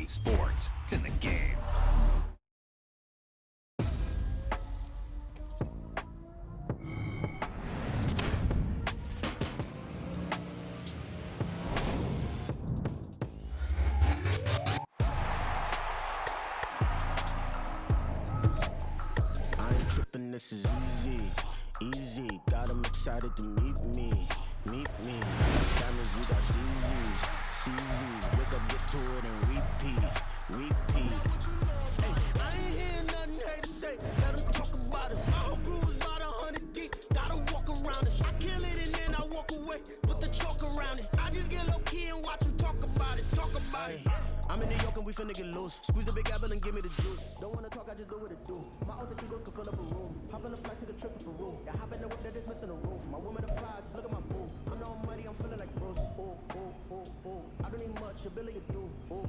talking sports. It's in the game. This is easy, got them excited to meet me. Diamonds, you got CZs, wake up, get to it and repeat. Hey, I ain't hear nothing haters say, let them talk about it. My whole crew is about 100 deep, gotta walk around it. I kill it and then I walk away, put the chalk around it. I just get low key and watch them talk about it. I'm in New York and we finna get loose. Squeeze the big apple and give me the juice. Don't wanna talk, I just do what it do. My alter ego can fill up a room. Hop on the flight to the trip to Peru. Yeah, hop in the whip that is missing a roof. My woman to fly, just look at my boo. I'm the almighty, I'm feeling like Bruce. Ooh. I don't need much, ability to do. Ooh.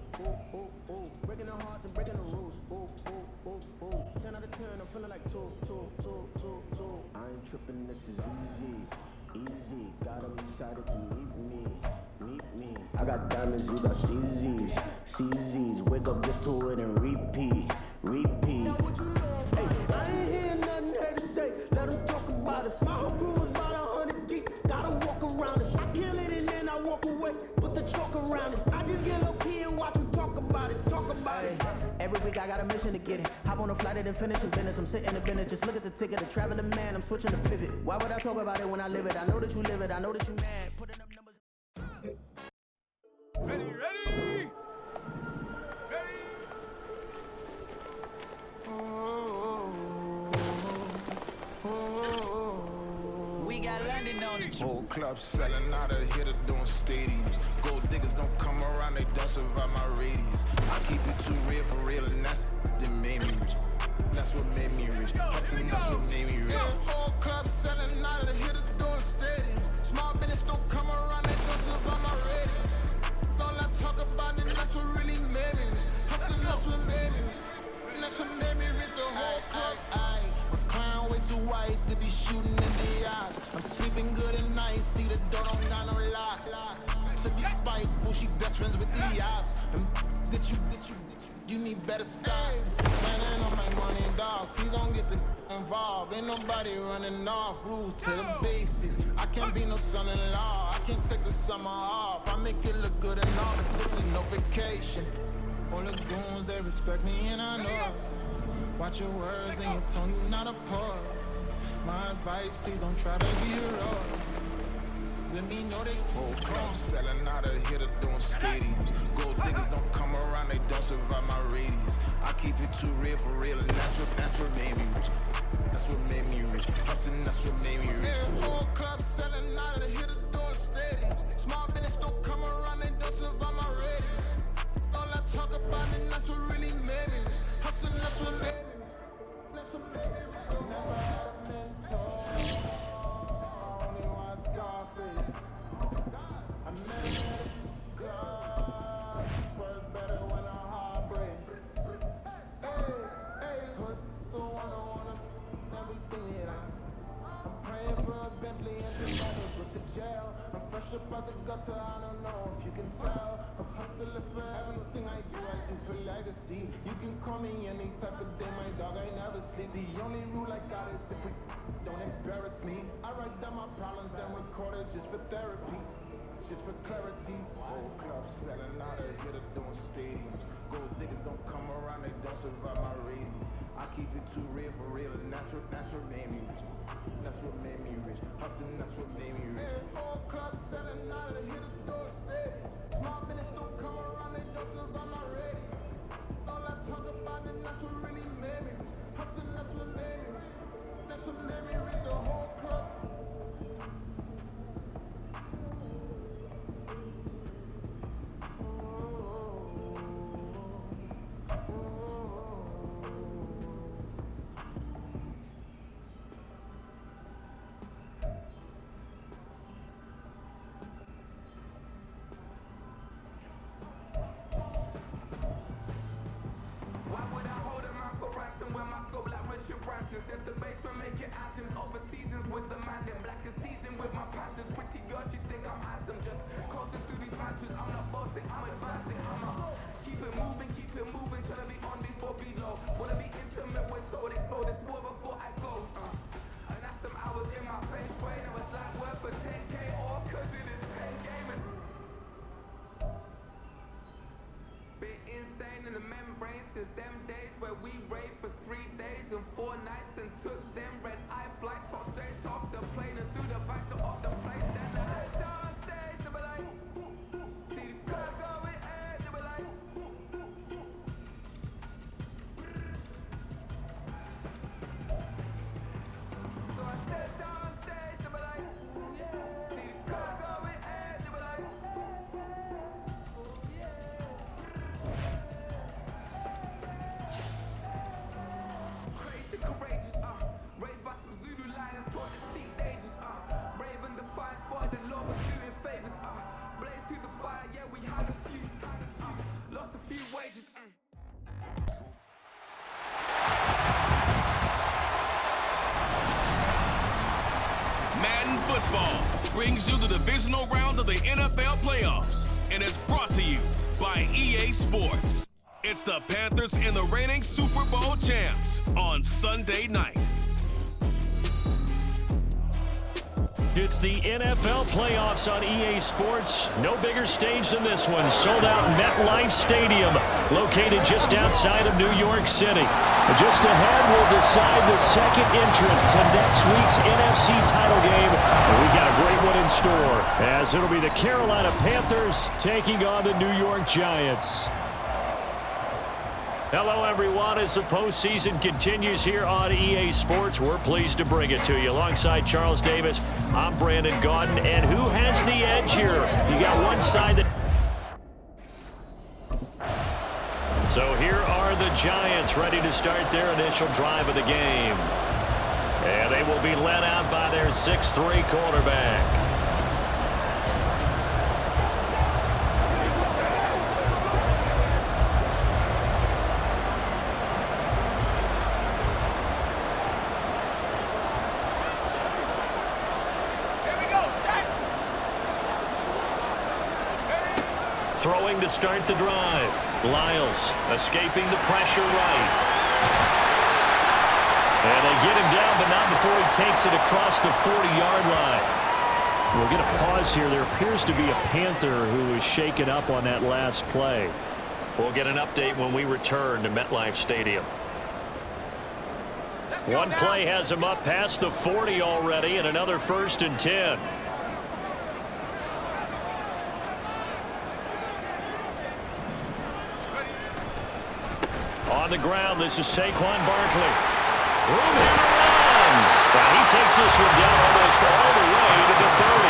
Breaking the hearts and breaking the rules. Ooh. 10 out of 10, I'm feeling like two. I ain't tripping, this is easy. Got them excited to meet me. I got diamonds, you got CZs. Wake up, get to it and repeat. Hey, I ain't hear nothing haters say. Let them talk about us. My whole crew is about 100 deep. Gotta walk around us. I kill it and then I walk away. Put the chalk around it. I just get low key and watch them talk about it. Every week I got a mission to get it. Hop on a flight and finish in business. I'm sitting in business. Just look at the ticket. A traveling man. I'm switching to pivot. Why would I talk about it when I live it? I know that you live it. I know that you mad. Putting up numbers. Ready? We got London on the whole club selling out of here to doing stadiums. Gold diggers don't come around, they don't survive my radius. I keep it too real for real, and that's that made me rich. That's what made me rich. Hustling, that's what made me rich. Whole club selling out of here to doing stadiums. Small business don't come around, they don't survive my radius. All I talk about, and that's what really made me rich. Hustling, that's what made me rich. And that's what made me rich. The whole club. My crown way too white to be shooting in the eyes. I'm sleeping good at night, see the door don't got no locks. To be spiteful, she best friends with the ops. And that you need better styles. Standing on my money, dog. Please don't get involved. Ain't nobody running off. Rules to the basics. I can't be no son-in-law. I can't take the summer off. I make it look good and all, but this is no vacation. All the goons, they respect me and I know. Watch your words and your tone, you not a part. My advice, please don't try to be heroic. Let me know they whole club selling out of here to doing stadiums. Gold diggers don't come around, they don't survive my radius. I keep it too real for real, and that's what made me rich. That's what made me rich. Hustling, that's what made me rich. Whole club selling out of here to doing stadiums. Small business don't come around, they don't survive my radius. All I talk about, and that's what really made me rich. Hustling, that's what made me rich. That's what made me rich. Never had a mentor. Only one Scarface. I met him at a club. Twerk better when I'm heartbreak. Hey, put the one on everything that I'm praying for a Bentley and some others go to jail. I'm fresh up out the gutter, I don't know if you can tell. I'm hustling for everything I do for legacy. You can call me any type of day, my dog, I never sleep. The only rule I got is if we don't embarrass me. I write down my problems, then record it just for therapy. Just for clarity. Whole club selling out of here to doing stadiums. Gold diggers don't come around, they don't survive my radius. I keep it too real for real, and that's what made me rich. That's what made me rich. Hustling, that's what made me rich. Whole club selling out of here to doing stadiums. Small business don't come around, they don't survive my radius. All I talk about, and that's what really made me rich. Hustling, that's what made me rich. That's what made me rich. The whole club. Since the basement making items over seasons with the Madden. Black is seasoned with my passions. Pretty girl, she think I'm handsome. Just coasting through these matches. I'm not bossing, I'm advancing. I'ma keep it moving. Madden Football brings you the divisional round of the NFL playoffs and is brought to you by EA Sports. It's the Panthers and the reigning Super Bowl champs on Sunday night. It's the NFL playoffs on EA Sports. No bigger stage than this one. Sold out MetLife Stadium, located just outside of New York City. Just ahead, we'll decide the second entrant to next week's NFC title game. And we got a great one in store, as it'll be the Carolina Panthers taking on the New York Giants. Hello, everyone. As the postseason continues here on EA Sports, we're pleased to bring it to you. Alongside Charles Davis, I'm Brandon Gaudin. And who has the edge here? You got one side that... So here are the Giants ready to start their initial drive of the game. And they will be led out by their 6'3" quarterback. Throwing to start the drive. Lyles escaping the pressure right. And they get him down, but not before he takes it across the 40-yard line. We'll get a pause here. There appears to be a Panther who is shaken up on that last play. We'll get an update when we return to MetLife Stadium. One play has him up past the 40 already, and another 1st and 10. On the ground, this is Saquon Barkley. Room here to run. And he takes this one down almost all the way to the 30.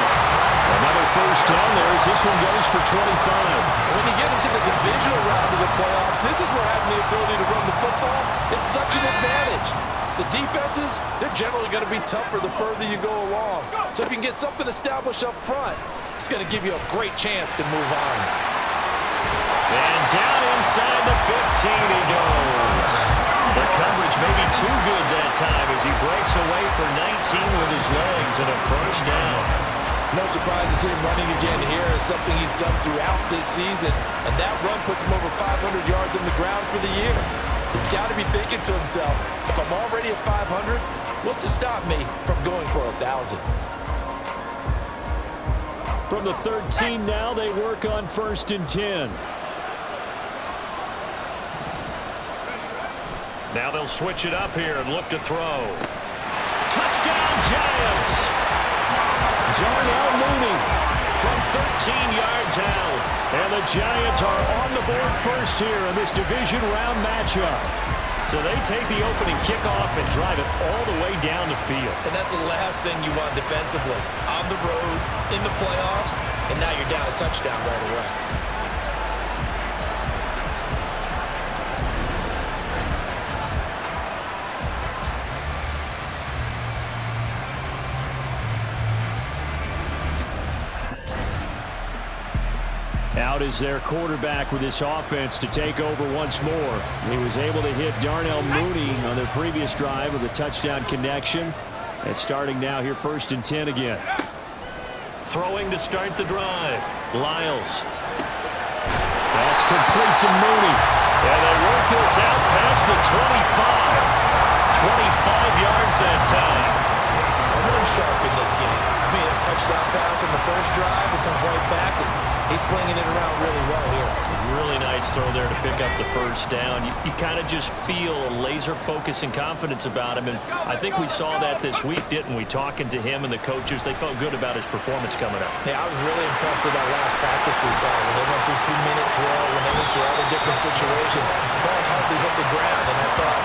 Another 1st down there as this one goes for 25. When you get into the divisional round of the playoffs, this is where having the ability to run the football is such an advantage. The defenses, they're generally going to be tougher the further you go along. So if you can get something established up front, it's going to give you a great chance to move on. And down inside the 15 he goes. The coverage may be too good that time as he breaks away for 19 with his legs and a 1st down. No surprise to see him running again here. It's something he's done throughout this season. And that run puts him over 500 yards on the ground for the year. He's got to be thinking to himself, if I'm already at 500, what's to stop me from going for 1,000? From the 13 now, they work on 1st and 10. Now they'll switch it up here and look to throw. Touchdown, Giants! Darnell Mooney from 13 yards out. And the Giants are on the board first here in this division round matchup. So they take the opening kickoff and drive it all the way down the field. And that's the last thing you want defensively. On the road, in the playoffs, and now you're down a touchdown right away. Out is their quarterback with this offense to take over once more. He was able to hit Darnell Mooney on their previous drive with a touchdown connection. And starting now here 1st and 10 again. Throwing to start the drive. Lyles. That's complete to Mooney. And they work this out past the 25. 25 yards that time. Someone sharp in this game. I mean, a touchdown pass on the 1st drive. It comes right back, and he's flinging it around really well here. Really nice throw there to pick up the 1st down. You kind of just feel a laser focus and confidence about him, and I think we saw that this week, didn't we? Talking to him and the coaches, they felt good about his performance coming up. Yeah, I was really impressed with that last practice we saw when they went through 2-minute drill, when they went through all the different situations. The ball hardly hit the ground, and I thought,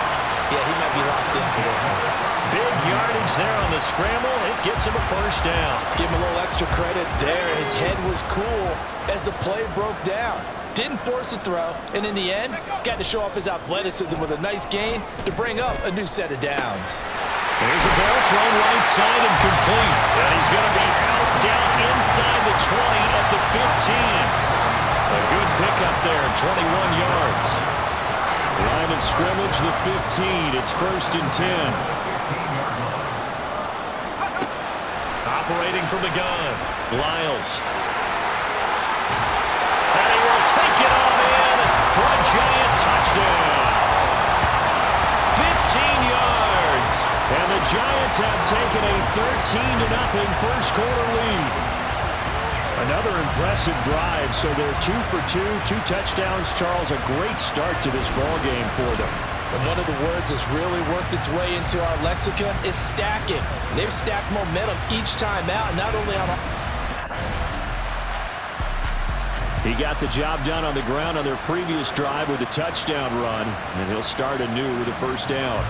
yeah, he might be locked in for this one. Big yardage there on the scramble. It gets him a 1st down. Give him a little extra credit there. His head was cool as the play broke down. Didn't force a throw, and in the end, got to show off his athleticism with a nice gain to bring up a new set of downs. Here's a ball thrown right side and complete. And he's going to be out down inside the 20 at the 15. A good pickup there, 21 yards. Line of scrimmage, the 15. It's 1st and 10. operating from the gun. Lyles. And he will take it on in for a Giant touchdown. 15 yards. And the Giants have taken a 13-0 first quarter lead. Another impressive drive, so they're 2 for 2, 2 touchdowns. Charles, a great start to this ball game for them. And one of the words that's really worked its way into our lexicon is stacking. They've stacked momentum each time out, not only on... He got the job done on the ground on their previous drive with a touchdown run, and he'll start anew with a first down.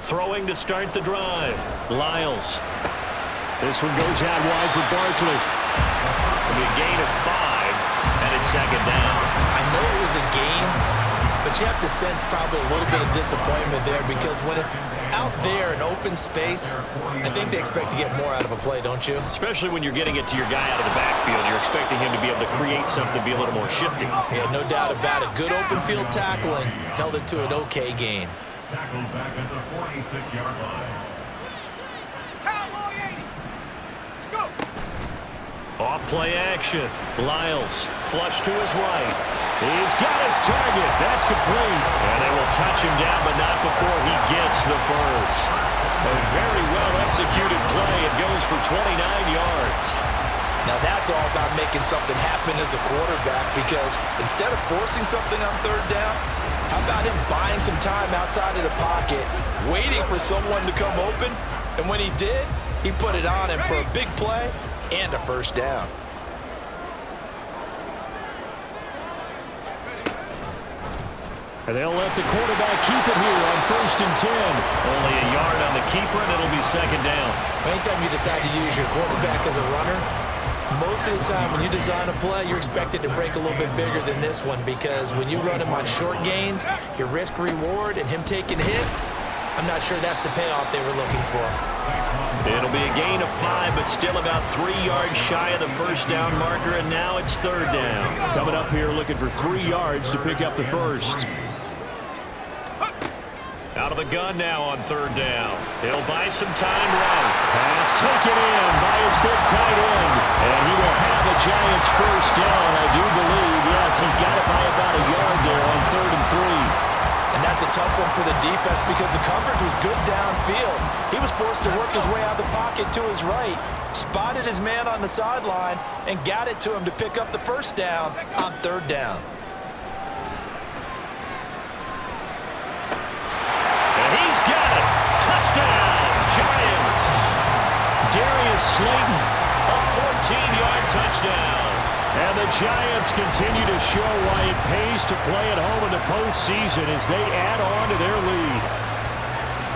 Throwing to start the drive. Lyles. This one goes out wide for Barkley. It'll be a gain of 5, and it's second down. I know it was a game, but you have to sense probably a little bit of disappointment there because when it's out there in open space, I think they expect to get more out of a play, don't you? Especially when you're getting it to your guy out of the backfield. You're expecting him to be able to create something, be a little more shifty. Yeah, no doubt about it. Good open field tackling held it to an okay gain. Tackled back at the 46-yard line. Off play action. Lyles flush to his right. He's got his target. That's complete. And they will touch him down, but not before he gets the first. A very well executed play. It goes for 29 yards. Now that's all about making something happen as a quarterback because instead of forcing something on third down, how about him buying some time outside of the pocket, waiting for someone to come open, and when he did, he put it on him for a big play and a first down. And they'll let the quarterback keep it here on 1st and 10. Only a yard on the keeper, and it'll be second down. Anytime you decide to use your quarterback as a runner, most of the time when you design a play, you're expected to break a little bit bigger than this one because when you run him on short gains, your risk-reward and him taking hits, I'm not sure that's the payoff they were looking for. It'll be a gain of 5, but still about 3 yards shy of the first down marker, and now it's third down. Coming up here looking for 3 yards to pick up the first. Out of the gun now on third down. He'll buy some time right. Pass taken in by his big tight end. And he will have the Giants first down, I do believe. Yes, he's got it by about a yard there on 3rd and 3. And that's a tough one for the defense because the coverage was good downfield. He was forced to work his way out of the pocket to his right, spotted his man on the sideline, and got it to him to pick up the first down on third down. And he's got it. Touchdown, Giants. Darius Slayton, a 14-yard touchdown. And the Giants continue to show why it pays to play at home in the postseason as they add on to their lead.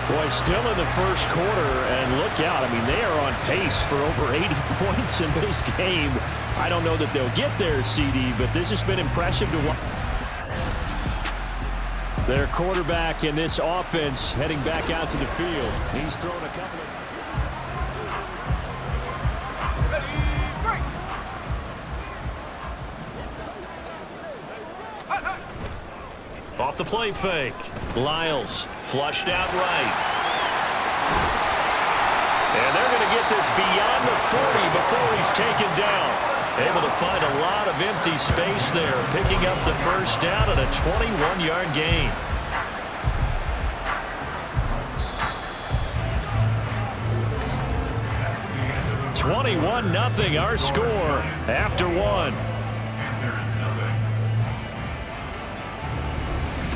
Boy, still in the first quarter, and look out. I mean, they are on pace for over 80 points in this game. I don't know that they'll get there, CD, but this has been impressive to watch. Their quarterback in this offense heading back out to the field. He's thrown a couple of... Off the play fake. Lyles flushed out right. And they're going to get this beyond the 40 before he's taken down. Able to find a lot of empty space there, picking up the first down and a 21-yard gain. (21-0) our score after one.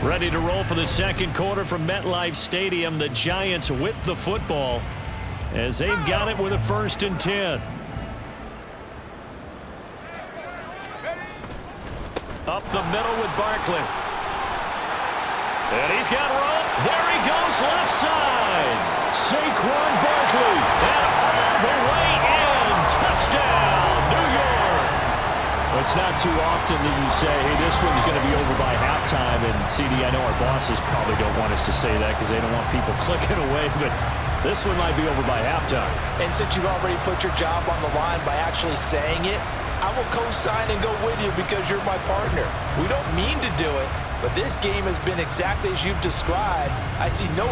Ready to roll for the second quarter from MetLife Stadium. The Giants with the football as they've got it with a 1st and 10. Up the middle with Barkley. And he's got room. There he goes left side. Saquon Barkley. And all the way in. Touchdown, New York. The It's not too often that you say, hey, this one's going to be over by halftime. And, CD, I know our bosses probably don't want us to say that because they don't want people clicking away, but this one might be over by halftime. And since you've already put your job on the line by actually saying it, I will co-sign and go with you because you're my partner. We don't mean to do it, but this game has been exactly as you've described. I see no...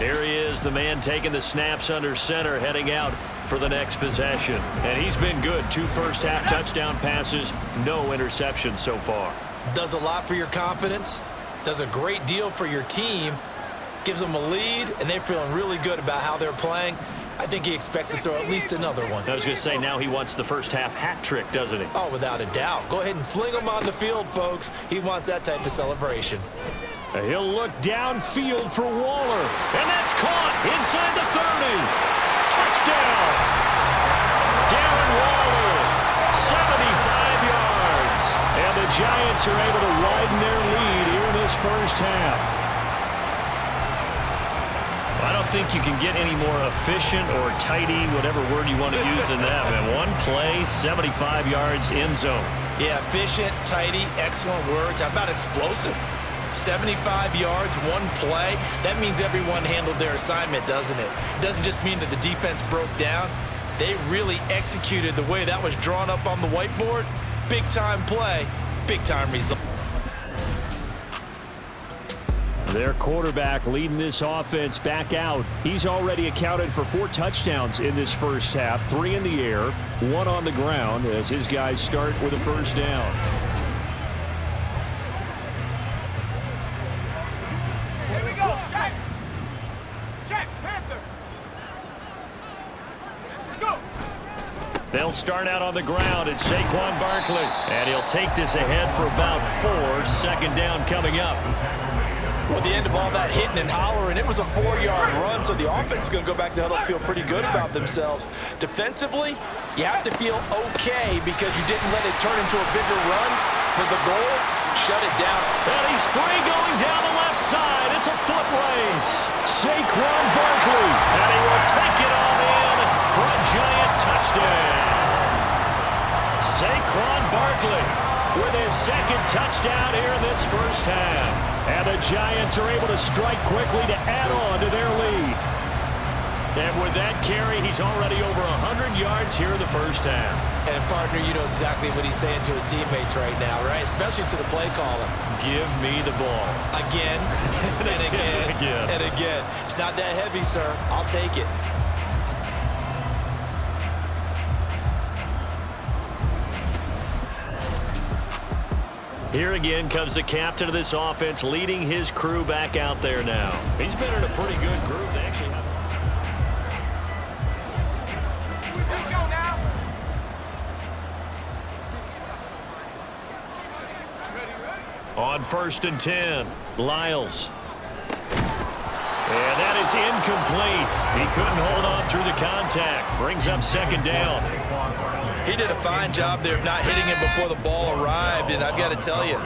Here he is, the man taking the snaps under center, heading out for the next possession. And he's been good. 2 first-half touchdown passes, no interceptions so far. Does a lot for your confidence, does a great deal for your team, gives them a lead, and they're feeling really good about how they're playing. I think he expects to throw at least another one. I was going to say, now he wants the first-half hat trick, doesn't he? Oh, without a doubt. Go ahead and fling him on the field, folks. He wants that type of celebration. He'll look downfield for Waller. And that's caught inside the 30. Touchdown! Darren Waller, 75 yards. And the Giants are able to widen their lead here in this first half. I don't think you can get any more efficient or tidy, whatever word you want to use in that. And one play, 75 yards, end zone. Yeah, efficient, tidy, excellent words. How about explosive? 75 yards, one play. That means everyone handled their assignment, doesn't it? It doesn't just mean that the defense broke down. They really executed the way that was drawn up on the whiteboard. Big-time play, big-time result. Their quarterback leading this offense back out. He's already accounted for 4 touchdowns in this first half, 3 in the air, 1 on the ground as his guys start with a first down. They'll start out on the ground. It's Saquon Barkley. And he'll take this ahead for about 4. Second down coming up. Well, at the end of all that hitting and hollering, it was a 4-yard run, so the offense is going to go back to huddle and feel pretty good about themselves. Defensively, you have to feel okay because you didn't let it turn into a bigger run. But the goal, shut it down. And he's free going down the left side. It's a foot race. Saquon Barkley. And he will take it on in for a Giant touchdown. Saquon Barkley with his second touchdown here in this first half. And the Giants are able to strike quickly to add on to their lead. And with that carry, he's already over 100 yards here in the first half. And, partner, you know exactly what he's saying to his teammates right now, right? Especially to the play caller. Give me the ball. Again, and again, and again. It's not that heavy, sir. I'll take it. Here again comes the captain of this offense, leading his crew back out there now. He's been in a pretty good group. They actually have... Let's go now. On 1st and 10, Lyles. And that is incomplete. He couldn't hold on through the contact. Brings up second down. He did a fine job there of not hitting him before the ball arrived, and I've got to tell you,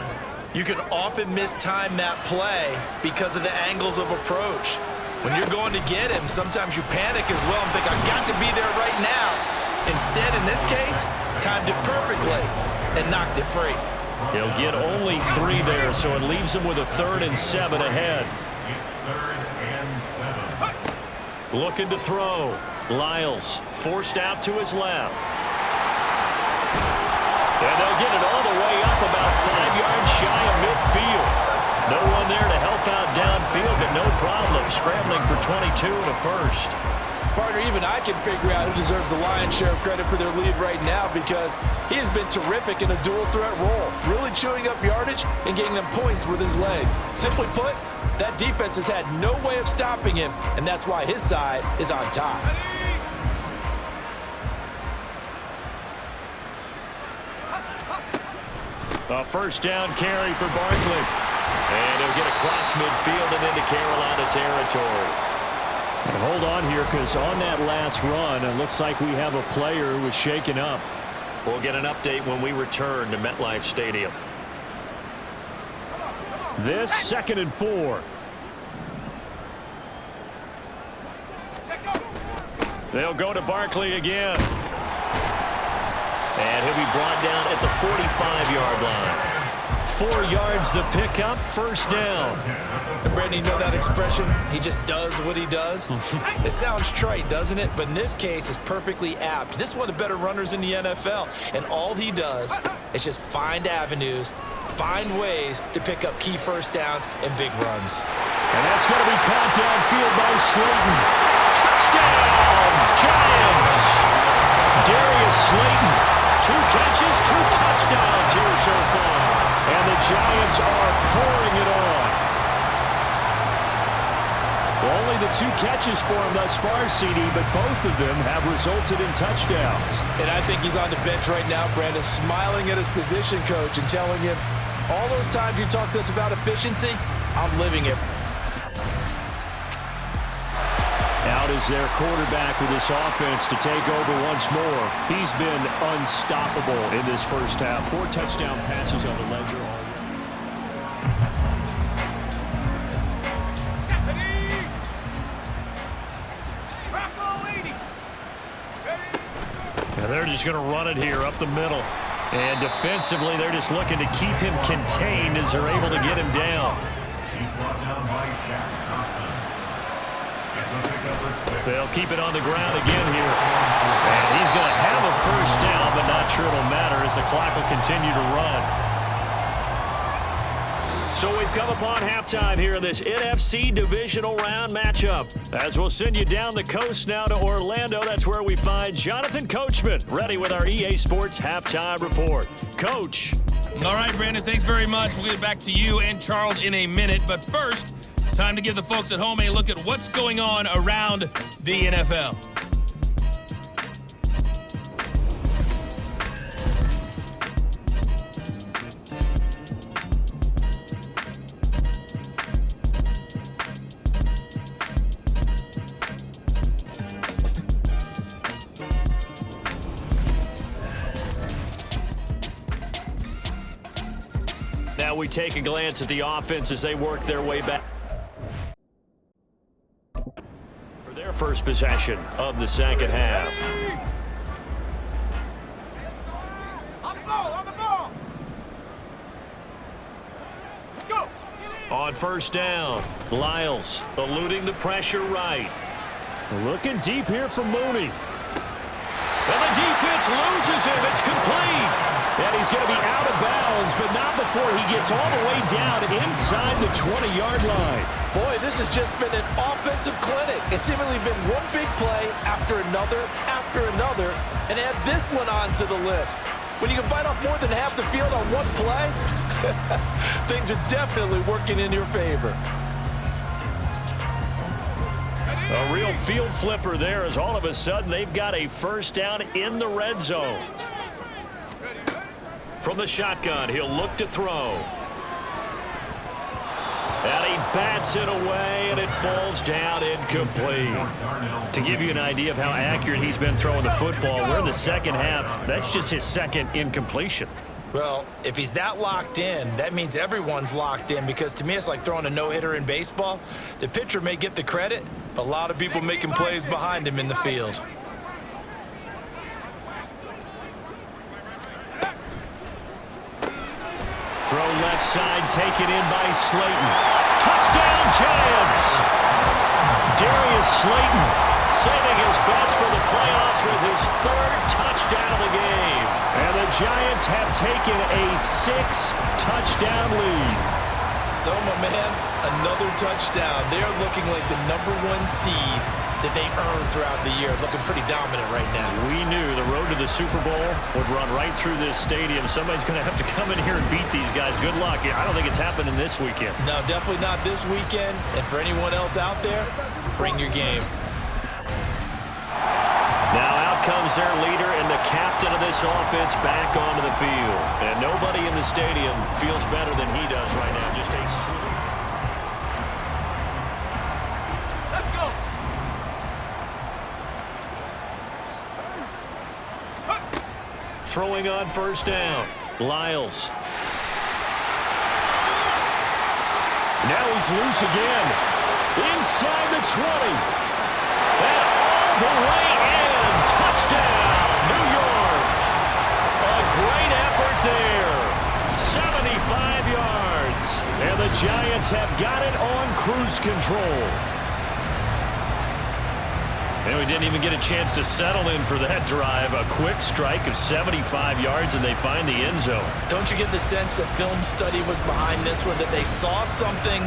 you can often mistime that play because of the angles of approach. When you're going to get him, sometimes you panic as well and think, I've got to be there right now. Instead, in this case, timed it perfectly and knocked it free. He'll get only 3 there, so it leaves him with a 3rd and 7 ahead. It's 3rd and 7. Looking to throw. Lyles forced out to his left. And they'll get it all the way up about 5 yards shy of midfield. No one there to help out downfield, but no problem scrambling for 22 in the first. Partner, even I can figure out who deserves the lion's share of credit for their lead right now because he has been terrific in a dual threat role, really chewing up yardage and getting them points with his legs. Simply put, that defense has had no way of stopping him, and that's why his side is on top. A first down carry for Barkley. And he'll get across midfield and into Carolina territory. And hold on here, because on that last run, it looks like we have a player who was shaken up. We'll get an update when we return to MetLife Stadium. This 2nd and 4. They'll go to Barkley again. And he'll be brought down at the 45-yard line. 4 yards the pickup, first down. And Brandon, you know that expression? He just does what he does? It sounds trite, doesn't it? But in this case, it's perfectly apt. This is one of the better runners in the NFL. And all he does is just find avenues, find ways to pick up key first downs and big runs. And that's going to be caught downfield by Slayton. Touchdown, Giants! Darius Slayton, 2 catches, 2 touchdowns here so far. And the Giants are pouring it on. Only the 2 catches for him thus far, CD, but both of them have resulted in touchdowns. And I think he's on the bench right now, Brandon, smiling at his position coach and telling him, all those times you talked to us about efficiency, I'm living it. Out is their quarterback with this offense to take over once more. He's been unstoppable in this first half. 4 touchdown passes on the ledger already. And they're just going to run it here up the middle. And defensively, they're just looking to keep him contained as they're able to get him down. He's brought down by Shaq Thompson. They'll keep it on the ground again here. And he's going to have a first down, but not sure it'll matter as the clock will continue to run. So we've come upon halftime here in this NFC Divisional Round matchup. As we'll send you down the coast now to Orlando, that's where we find Jonathan Coachman, ready with our EA Sports Halftime Report. Coach. All right, Brandon, thanks very much. We'll get back to you and Charles in a minute. But first, time to give the folks at home a look at what's going on around the NFL. Now we take a glance at the offense as they work their way back for their first possession of the second half. On the ball. Let's go. On first down, Lyles eluding the pressure right. Looking deep here for Mooney. And the defense loses him. It's complete. And he's going to be out of bounds, but not before he gets all the way down inside the 20-yard line. Boy, this has just been an offensive clinic. It's seemingly been one big play after another, and add this one onto the list. When you can bite off more than half the field on one play, things are definitely working in your favor. A real field flipper there as all of a sudden they've got a first down in the red zone. From the shotgun, he'll look to throw. And he bats it away, and it falls down incomplete. To give you an idea of how accurate he's been throwing the football, we're in the second half. That's just his second incompletion. Well, if he's that locked in, that means everyone's locked in, because to me it's like throwing a no-hitter in baseball. The pitcher may get the credit, but a lot of people making plays behind him in the field. Throw left side, taken in by Slayton. Touchdown, Giants! Darius Slayton saving his best for the playoffs with his 3rd touchdown of the game. And the Giants have taken a 6-touchdown lead. So, my man, another touchdown. They're looking like the #1 seed that they earned throughout the year. Looking pretty dominant right now. We knew the road to the Super Bowl would run right through this stadium. Somebody's going to have to come in here and beat these guys. Good luck. I don't think it's happening this weekend. No, definitely not this weekend. And for anyone else out there, bring your game. Now out comes their leader and the captain of this offense back onto the field. And nobody in the stadium feels better than he does right now. Just a swoop. Let's go. Throwing on first down. Lyles. Now he's loose again. Inside the 20. And all the way in. Touchdown, New York. And the Giants have got it on cruise control. And we didn't even get a chance to settle in for that drive. A quick strike of 75 yards, and they find the end zone. Don't you get the sense that film study was behind this one, that they saw something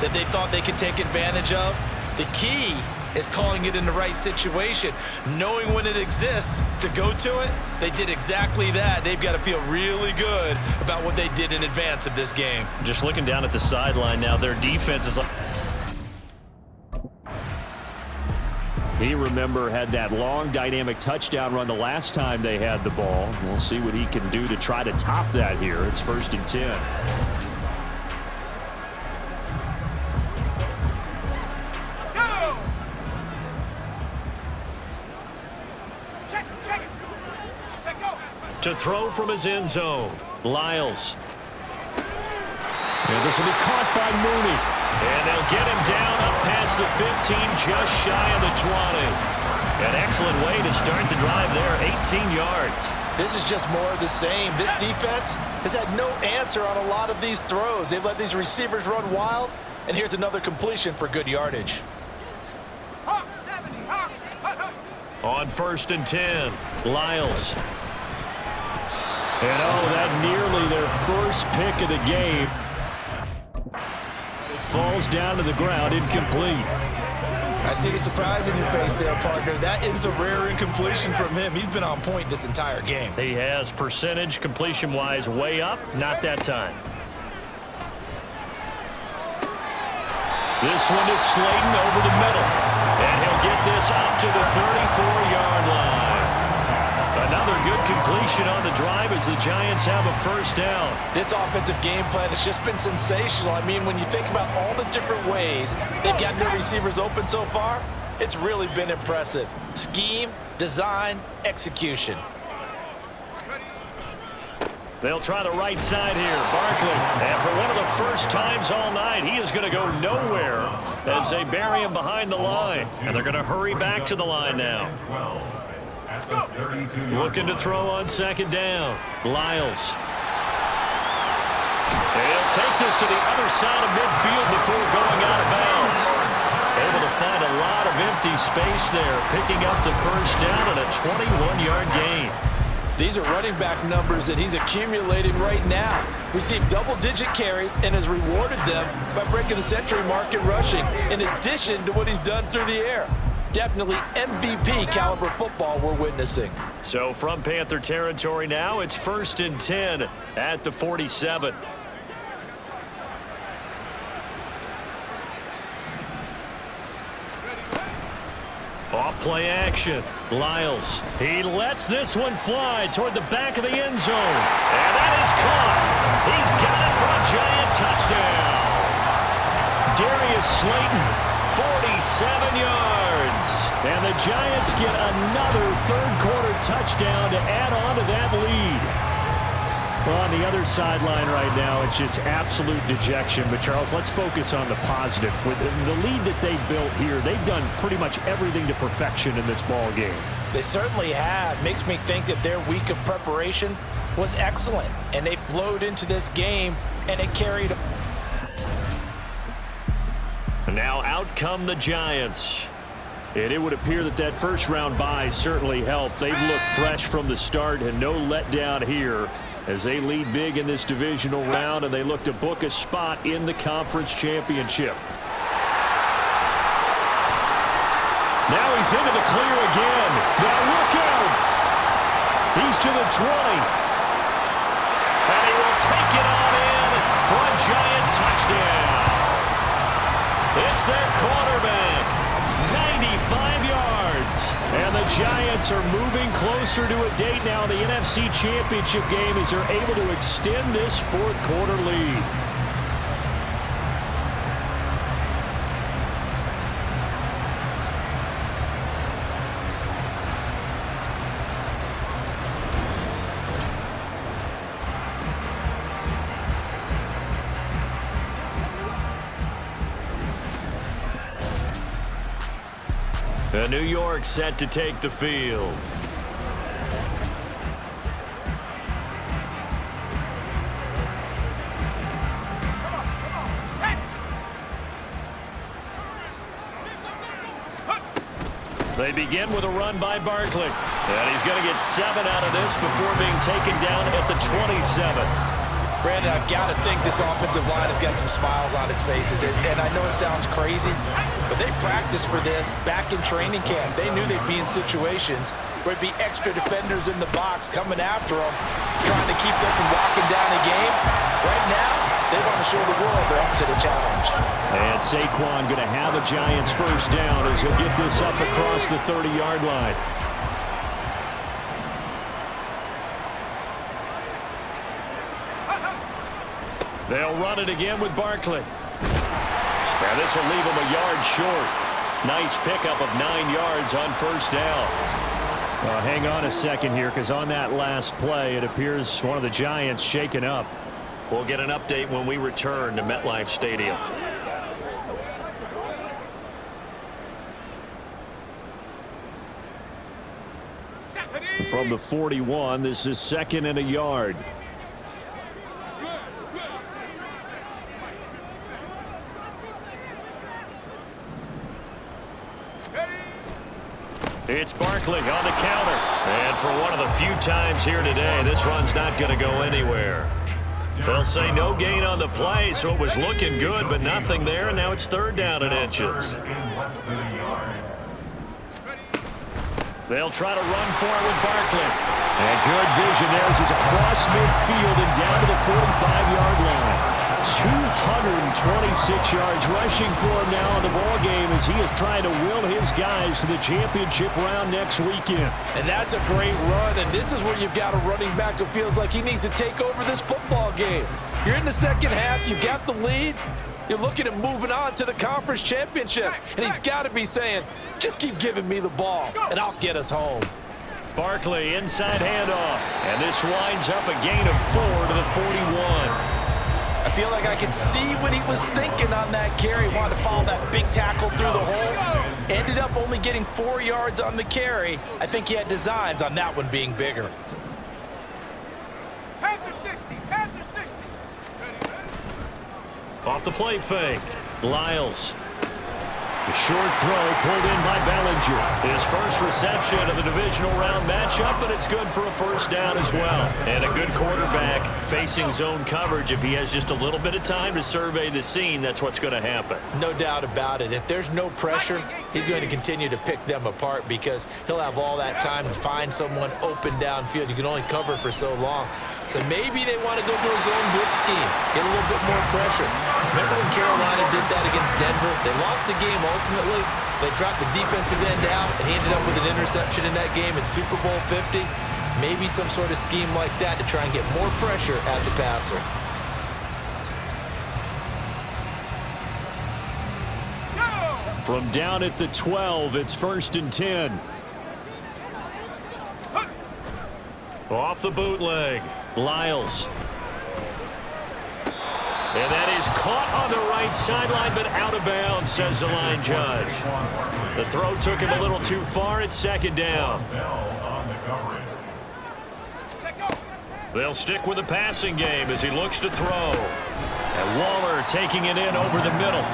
that they thought they could take advantage of? The key is calling it in the right situation, knowing when it exists to go to it. They did exactly that. They've got to feel really good about what they did in advance of this game. Just looking down at the sideline now, their defense is... He, remember, had that long dynamic touchdown run the last time they had the ball. We'll see what he can do to try to top that here. It's 1st and 10. To throw from his end zone, Lyles. And this will be caught by Mooney. And they'll get him down up past the 15, just shy of the 20. An excellent way to start the drive there, 18 yards. This is just more of the same. This defense has had no answer on a lot of these throws. They've let these receivers run wild, and here's another completion for good yardage. On 1st and 10, Lyles. And oh, that nearly their first pick of the game. It falls down to the ground, incomplete. I see the surprise in your face there, partner. That is a rare incompletion from him. He's been on point this entire game. He has percentage completion-wise way up, not that time. This one is Slayton over the middle. And he'll get this out to the 34-yard line. Another good completion on the drive as the Giants have a first down. This offensive game plan has just been sensational. I mean, when you think about all the different ways they've gotten their receivers open so far, it's really been impressive. Scheme, design, execution. They'll try the right side here. Barkley. And for one of the first times all night, he is going to go nowhere as they bury him behind the line. And they're going to hurry back to the line now. Looking to throw on 2nd down. Lyles. He'll take this to the other side of midfield before going out of bounds. Able to find a lot of empty space there, picking up the first down and a 21-yard gain. These are running back numbers that he's accumulating right now. Received double-digit carries and has rewarded them by breaking the century mark in rushing, in addition to what he's done through the air. Definitely MVP caliber football we're witnessing. So from Panther territory now, it's 1st and 10 at the 47. Off play action. Lyles. He lets this one fly toward the back of the end zone. And that is caught. He's got it for a Giant touchdown. Darius Slayton, 47 yards. And the Giants get another third-quarter touchdown to add on to that lead. Well, on the other sideline right now, it's just absolute dejection. But, Charles, let's focus on the positive. With the lead that they built here, they've done pretty much everything to perfection in this ball game. They certainly have. Makes me think that their week of preparation was excellent. And they flowed into this game, and it carried. Now out come the Giants. And it would appear that that first-round bye certainly helped. They've looked fresh from the start and no letdown here as they lead big in this divisional round, and they look to book a spot in the conference championship. Now he's into the clear again. Now look out. He's to the 20. And he will take it on in for a Giant touchdown. It's their quarterback. 95 yards. And the Giants are moving closer to a date now in the NFC Championship game as they're able to extend this fourth-quarter lead. New York set to take the field. They begin with a run by Barkley. And he's going to get 7 out of this before being taken down at the 27. Brandon, I've got to think this offensive line has got some smiles on its faces. And I know it sounds crazy, but they practiced for this back in training camp. They knew they'd be in situations where it'd be extra defenders in the box coming after them, trying to keep them from walking down the game. Right now, they want to show the world they're up to the challenge. And Saquon going to have a Giants first down as he'll get this up across the 30-yard line. They'll run it again with Barkley. Now this will leave him a yard short. Nice pickup of 9 yards on first down. Hang on a second here, because on that last play, it appears one of the Giants shaken up. We'll get an update when we return to MetLife Stadium. From the 41, this is 2nd and a yard. It's Barkley on the counter. And for one of the few times here today, this run's not going to go anywhere. They'll say no gain on the play, so it was looking good, but nothing there, and now it's 3rd down and inches. They'll try to run for it with Barkley. And good vision there as he's across midfield and down to the 45-yard line. 226 yards rushing for him now in the ball game as he is trying to will his guys to the championship round next weekend. And that's a great run, and this is where you've got a running back who feels like he needs to take over this football game. You're in the second half, you got the lead, you're looking at moving on to the conference championship, and he's got to be saying, just keep giving me the ball, and I'll get us home. Barkley inside handoff, and this winds up a gain of 4 to the 41. I feel like I can see what he was thinking on that carry. He wanted to follow that big tackle through the hole. Ended up only getting 4 yards on the carry. I think he had designs on that one being bigger. Panther 60, Panther 60. Off the play fake. Lyles. The short throw pulled in by Bellinger. His first reception of the divisional round matchup, and it's good for a first down as well. And a good quarterback facing zone coverage. If he has just a little bit of time to survey the scene, that's what's going to happen. No doubt about it. If there's no pressure, he's going to continue to pick them apart because he'll have all that time to find someone open downfield. You can only cover for so long. So maybe they want to go to a zone blitz scheme, get a little bit more pressure. Remember when Carolina did that against Denver? They lost the game ultimately. They dropped the defensive end out, and he ended up with an interception in that game in Super Bowl 50. Maybe some sort of scheme like that to try and get more pressure at the passer. From down at the 12, it's 1st and 10. Off the bootleg. Lyles. And that is caught on the right sideline, but out of bounds, says the line judge. The throw took him a little too far. It's 2nd down. They'll stick with the passing game as he looks to throw. And Waller taking it in over the middle.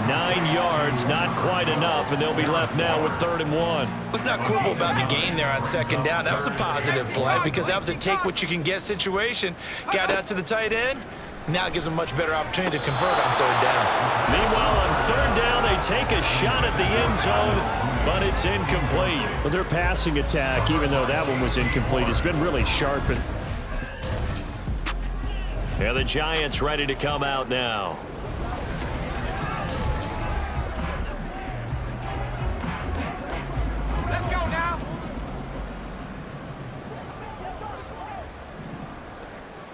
9 yards, not quite enough, and they'll be left now with 3rd and 1. Let's not quibble about the gain there on 2nd down. That was a positive play because that was a take-what-you-can-get situation. Got out to the tight end. Now it gives them a much better opportunity to convert on 3rd down. Meanwhile, on 3rd down, they take a shot at the end zone, but it's incomplete. Well, their passing attack, even though that one was incomplete, has been really sharpened. And the Giants ready to come out now. Let's go now.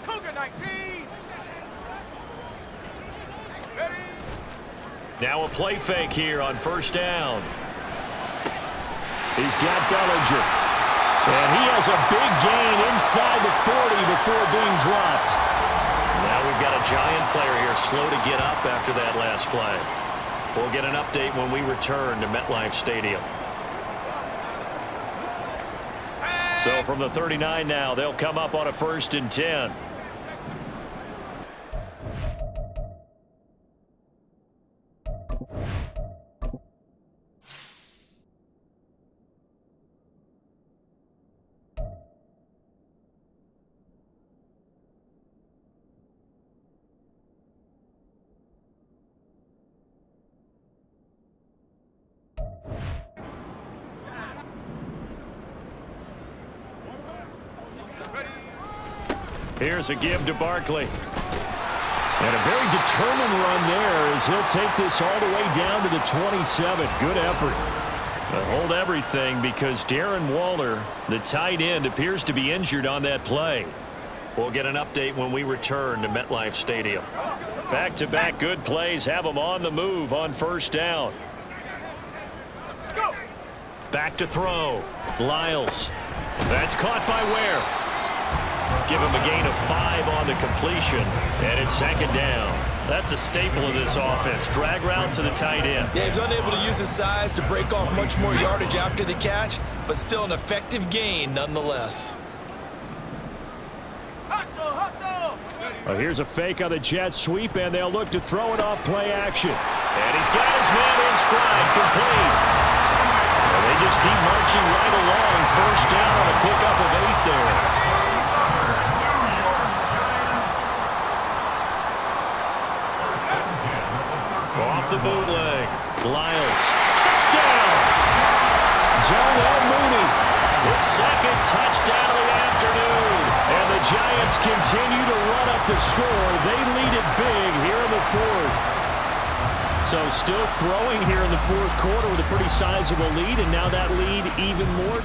Cougar 19. Ready? Now a play fake here on 1st down. He's got Bellinger. And he has a big gain inside the 40 before being dropped. Now we've got a Giant player here slow to get up after that last play. We'll get an update when we return to MetLife Stadium. So from the 39 now, they'll come up on a 1st and 10. Here's a give to Barkley. And a very determined run there as he'll take this all the way down to the 27. Good effort. But hold everything because Darren Waller, the tight end, appears to be injured on that play. We'll get an update when we return to MetLife Stadium. Back-to-back good plays have them on the move on first down. Back to throw. Lyles. That's caught by Ware. Give him a gain of 5 on the completion. And it's second down. That's a staple of this offense. Drag route to the tight end. Yeah, he's unable to use his size to break off much more yardage after the catch, but still an effective gain nonetheless. Well, here's a fake on the jet sweep, and they'll look to throw it off play action. And he's got his man in stride, complete. Well, they just keep marching right along. First down on a pickup of 8 there. Off the bootleg. Lyles. Touchdown! Darnell Mooney. His second touchdown of the afternoon. And the Giants continue to run up the score. They lead it big here in the fourth. So still throwing here in the fourth quarter with a pretty sizable lead, and now that lead even more.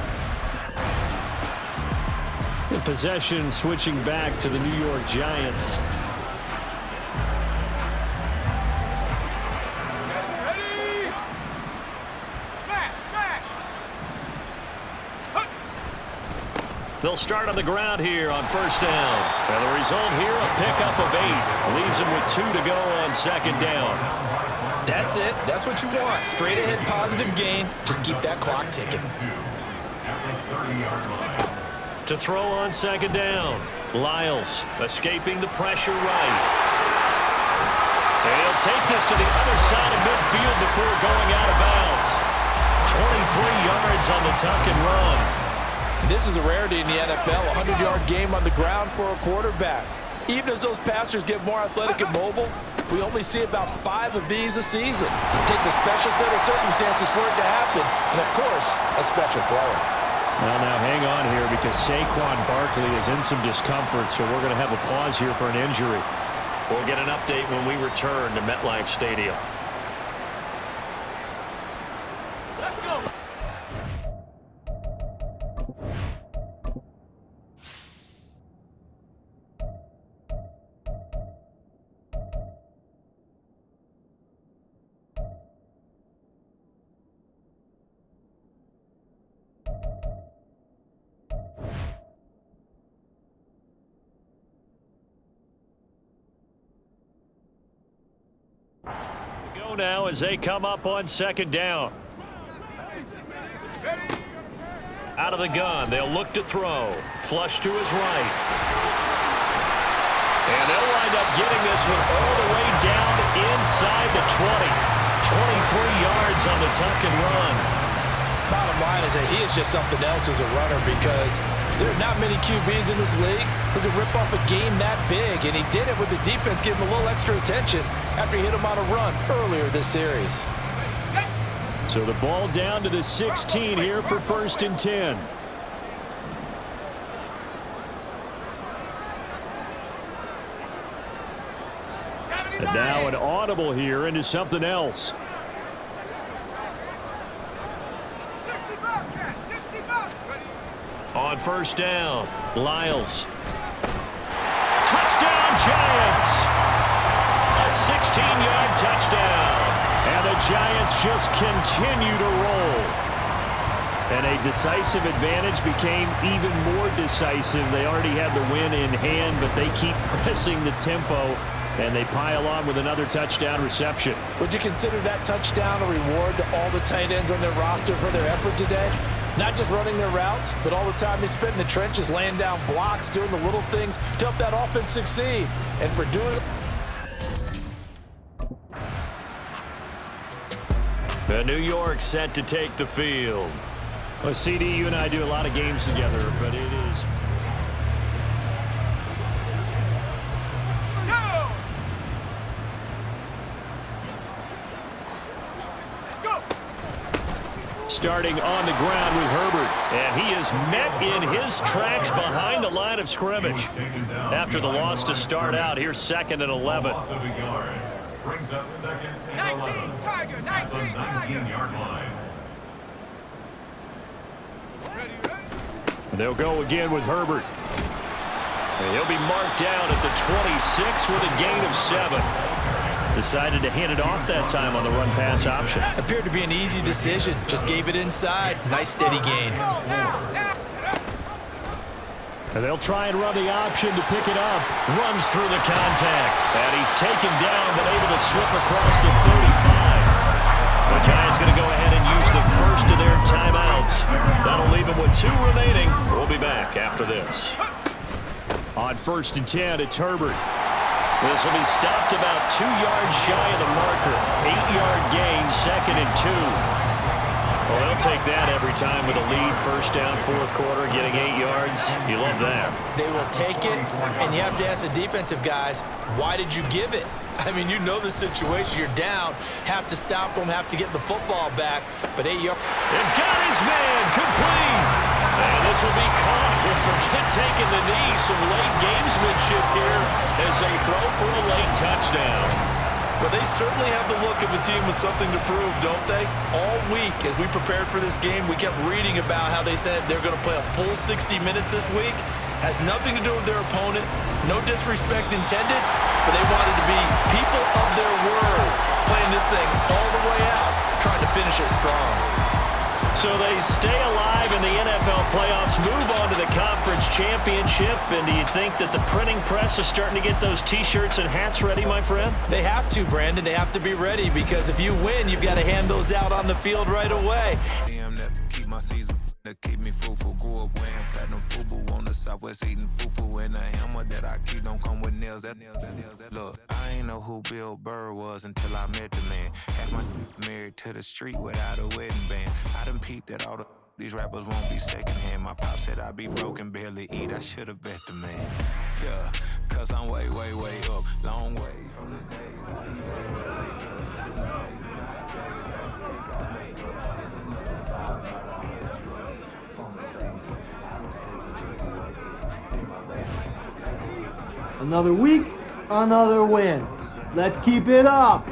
The possession switching back to the New York Giants. They'll start on the ground here on first down. And the result here, a pickup of 8. Leaves them with 2 to go on second down. That's it. That's what you want. Straight ahead positive gain. Just keep that clock ticking. To throw on second down. Lyles escaping the pressure right. And he'll take this to the other side of midfield before going out of bounds. 23 yards on the tuck and run. This is a rarity in the NFL, a 100-yard game on the ground for a quarterback. Even as those passers get more athletic and mobile, we only see about 5 of these a season. It takes a special set of circumstances for it to happen, and of course, a special player. Well, now hang on here because Saquon Barkley is in some discomfort, so we're going to have a pause here for an injury. We'll get an update when we return to MetLife Stadium. Let's go. Now as they come up on second down. Out of the gun, they'll look to throw. Flush to his right. And they'll wind up getting this one all the way down inside the 20. 23 yards on the tuck and run. Bottom line is that he is just something else as a runner because there are not many QBs in this league who can rip off a game that big, and he did it with the defense giving him a little extra attention after he hit him on a run earlier this series. So the ball down to the 16 here for first and 10. And now an audible here into something else. On first down, Lyles. Touchdown, Giants! A 16-yard touchdown. And the Giants just continue to roll. And a decisive advantage became even more decisive. They already had the win in hand, but they keep pressing the tempo, and they pile on with another touchdown reception. Would you consider that touchdown a reward to all the tight ends on their roster for their effort today? Not just running their routes, but all the time they spent in the trenches, laying down blocks, doing the little things to help that offense succeed. And for doing it. The New York set to take the field. Well, CD, you and I do a lot of games together, but it is... Starting on the ground with Herbert. And he is met in his tracks behind the line of scrimmage. After the loss to start out, here's 2nd and 11. Loss of a yard. Brings up 2nd and 11. 19, Tiger, 19, Tiger. 19-yard line. They'll go again with Herbert. And he'll be marked down at the 26 with a gain of 7. Decided to hand it off that time on the run-pass option. Appeared to be an easy decision. Just gave it inside. Nice steady gain. And they'll try and run the option to pick it up. Runs through the contact. And he's taken down but able to slip across the 35. The Giants going to go ahead and use the first of their timeouts. That'll leave them with 2 remaining. We'll be back after this. On 1st and 10, it's Herbert. This will be stopped about 2 yards shy of the marker. 8-yard gain, 2nd and 2. Well, they'll take that every time with a lead. 1st down, 4th quarter, getting 8 yards. You love that. They will take it, and you have to ask the defensive guys, why did you give it? I mean, you know the situation. You're down, have to stop them, have to get the football back, but 8 yards. And got his man, complete. And this will be caught. We'll forget taking the knee. Some late gamesmanship here as they throw for a late touchdown. Well, they certainly have the look of a team with something to prove, don't they? All week, as we prepared for this game, we kept reading about how they said they're going to play a full 60 minutes this week. Has nothing to do with their opponent. No disrespect intended, but they wanted to be people of their word, playing this thing all the way out, trying to finish it strong. So they stay alive in the NFL playoffs, move on to the conference championship. And do you think that the printing press is starting to get those T-shirts and hats ready, my friend? They have to, Brandon. They have to be ready because if you win, you've got to hand those out on the field right away. That keep my season, that keep me fruitful. Grew up wearing platinum FUBU on the Southwest, eating fufu, and a hammer that I keep don't come with nails. Look, I ain't know who Bill Burr was until I met the man. Half my married to the street without a wedding band. I done peeped that all these rappers won't be secondhand. My pop said I'd be broken, barely eat. I should have bet the man. Yeah, cause I'm way, way, way up, long way from the days. Another week, another win. Let's keep it up.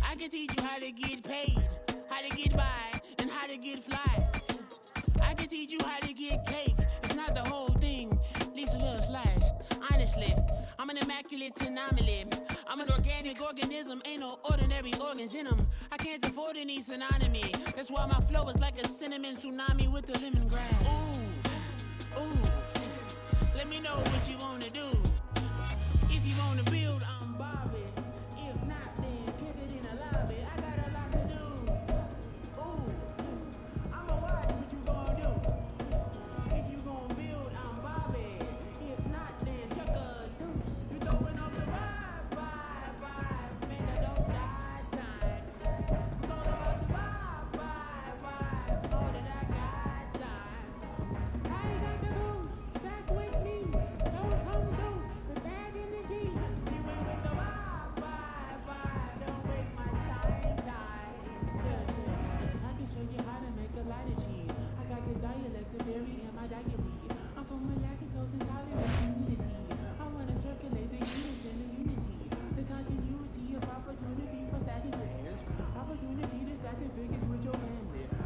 I can teach you how to get paid, how to get by, and how to get fly. I can teach you how to get cake. It's not the whole thing, at least a little slice. Honestly, I'm an immaculate anomaly. I'm an organic organism, ain't no ordinary organs in them. I can't afford any synonymy. That's why my flow is like a cinnamon tsunami with the lemongrass. Ooh, let me know what you wanna do. If you wanna build on